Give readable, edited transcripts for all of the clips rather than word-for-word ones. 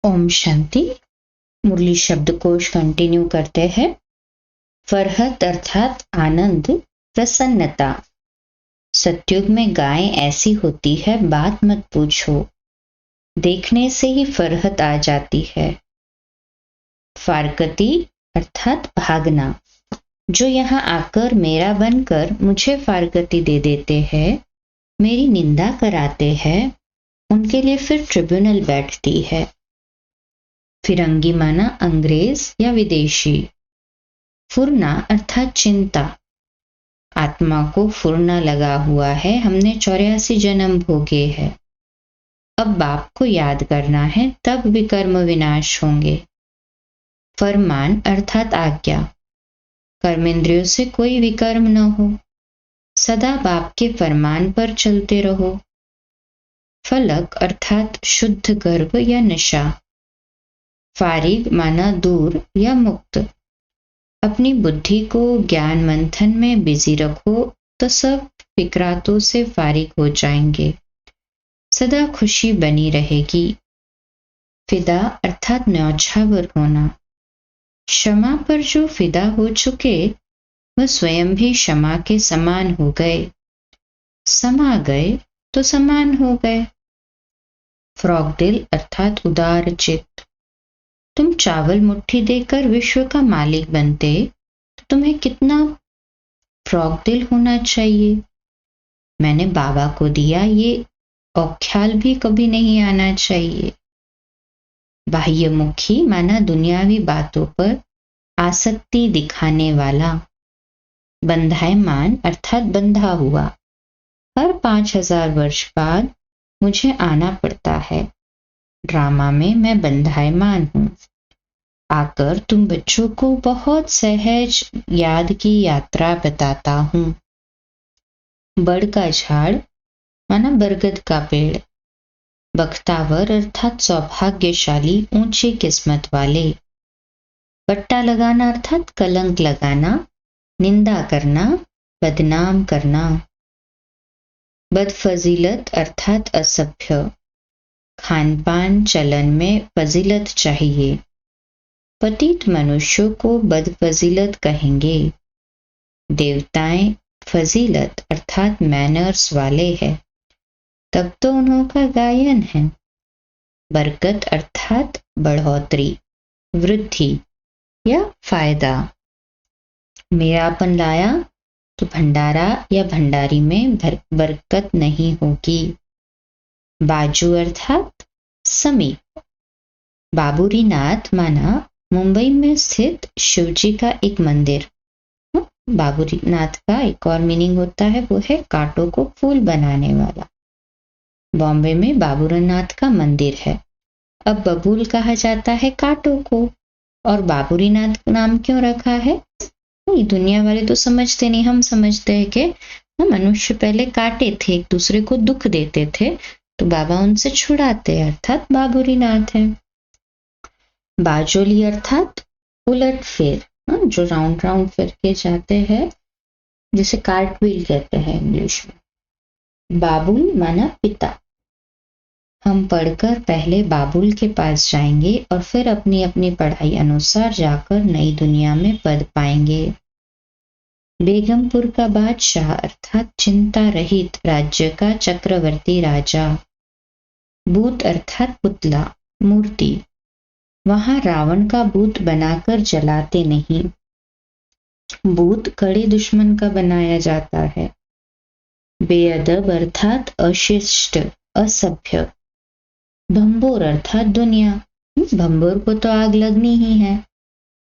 ओम शांति। मुरली शब्दकोश कंटिन्यू करते हैं। फरहत अर्थात आनंद, प्रसन्नता। सतयुग में गाय ऐसी होती है, बात मत पूछो, देखने से ही फरहत आ जाती है। फारकती अर्थात भागना। जो यहाँ आकर मेरा बनकर मुझे फारकती दे देते हैं, मेरी निंदा कराते हैं, उनके लिए फिर ट्रिब्यूनल बैठती है। फिरंगी माना अंग्रेज या विदेशी। फुरना अर्थात चिंता। आत्मा को फुरना लगा हुआ है, हमने 84 जन्म भोगे हैं। अब बाप को याद करना है, तब विकर्म विनाश होंगे। फरमान अर्थात आज्ञा। कर्मेंद्रियों से कोई विकर्म न हो, सदा बाप के फरमान पर चलते रहो। फलक अर्थात शुद्ध गर्भ या नशा। फारिग माना दूर या मुक्त। अपनी बुद्धि को ज्ञान मंथन में बिजी रखो तो सब फिक्रातों से फारिग हो जाएंगे, सदा खुशी बनी रहेगी। फिदा अर्थात न्यौछावर होना। क्षमा पर जो फिदा हो चुके, वह स्वयं भी क्षमा के समान हो गए। समा गए तो समान हो गए। फ्रॉग दिल अर्थात उदार चित्त। तुम चावल मुट्ठी देकर विश्व का मालिक बनते तो तुम्हें कितना फ्रॉग दिल होना चाहिए। मैंने बाबा को दिया, ये औख्याल भी कभी नहीं आना चाहिए। बाह्यमुखी माना दुनियावी बातों पर आसक्ति दिखाने वाला। बंधायमान अर्थात बंधा हुआ। हर 5000 वर्ष बाद मुझे आना पड़ता है। ड्रामा में मैं बंधायमान हूँ। आकर तुम बच्चों को बहुत सहज याद की यात्रा बताता हूँ। बड़ का झाड़ माना बरगद का पेड़। बख्तावर अर्थात सौभाग्यशाली, ऊंची किस्मत वाले। पट्टा लगाना अर्थात कलंक लगाना, निंदा करना, बदनाम करना। बदफजीलत अर्थात असभ्य। खान पान चलन में फजीलत चाहिए। पतित मनुष्यों को बदफजीलत कहेंगे। देवताएं फजीलत अर्थात मैनर्स वाले हैं, तब तो उन्होंने गायन है। बरकत अर्थात बढ़ोतरी, वृद्धि या फायदा। मेरापन लाया तो भंडारा या भंडारी में बरकत नहीं होगी। बाजू अर्थात समीप। बाबूरीनाथ माना मुंबई में स्थित शिवजी का एक मंदिर। बाबूरीनाथ का एक और मीनिंग होता है, वो है कांटों को फूल बनाने वाला। बॉम्बे में बाबूरीनाथ का मंदिर है। अब बबूल कहा जाता है कांटों को, और बाबूरीनाथ नाम क्यों रखा है? दुनिया वाले तो समझते नहीं, हम समझते हैं कि मनुष्य पहले काटे थे, एक दूसरे को दुख देते थे, तो बाबा उनसे छुड़ाते, अर्थात बाबूरीनाथ है। बाजोली अर्थात उलट फेर, जो राउंड राउंड फिर के जाते हैं, जिसे कार्टव्हील कहते हैं इंग्लिश में। बाबुल माना पिता। हम पढ़कर पहले बाबुल के पास जाएंगे और फिर अपनी अपनी पढ़ाई अनुसार जाकर नई दुनिया में पद पाएंगे। बेगमपुर का बादशाह अर्थात चिंता रहित राज्य का चक्रवर्ती राजा। भूत अर्थात पुतला, मूर्ति। वहां रावण का भूत बनाकर जलाते नहीं। भूत कड़े दुश्मन का बनाया जाता है। बेअदब अर्थात अशिष्ट, असभ्य। भंबोर अर्थात दुनिया। भंबोर को तो आग लगनी ही है।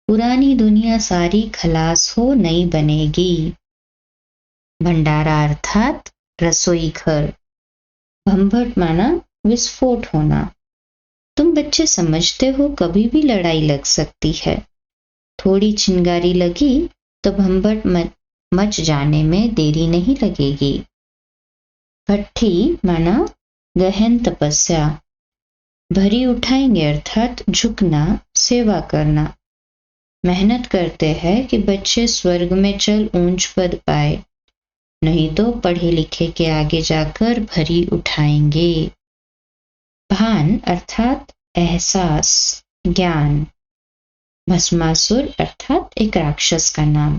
पुरानी दुनिया सारी खलास हो, नई बनेगी। भंडारा अर्थात रसोई घर। भंभट माना विस्फोट होना। तुम बच्चे समझते हो कभी भी लड़ाई लग सकती है। थोड़ी चिंगारी लगी तो भंभट मच जाने में देरी नहीं लगेगी। भट्ठी माना गहन तपस्या। भरी उठाएंगे अर्थात झुकना, सेवा करना। मेहनत करते हैं कि बच्चे स्वर्ग में चल ऊंच पद पाए, नहीं तो पढ़े लिखे के आगे जाकर भरी उठाएंगे। भान अर्थात एहसास, ज्ञान। भस्मासुर अर्थात एक राक्षस का नाम।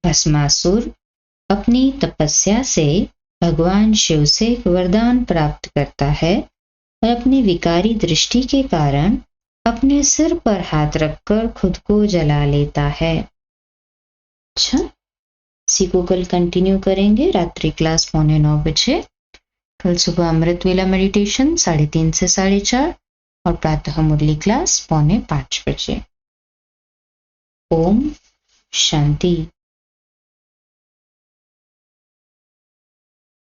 भस्मासुर अपनी तपस्या से भगवान शिव से एक वरदान प्राप्त करता है और अपनी विकारी दृष्टि के कारण अपने सिर पर हाथ रखकर खुद को जला लेता है। अच्छा, इसी को कल कंटिन्यू करेंगे। रात्रि क्लास 8:45 बजे। कल सुबह अमृत वेला मेडिटेशन 3:30 से 4:30 और प्रातः मुरली क्लास 4:45 बजे। ओम शांति।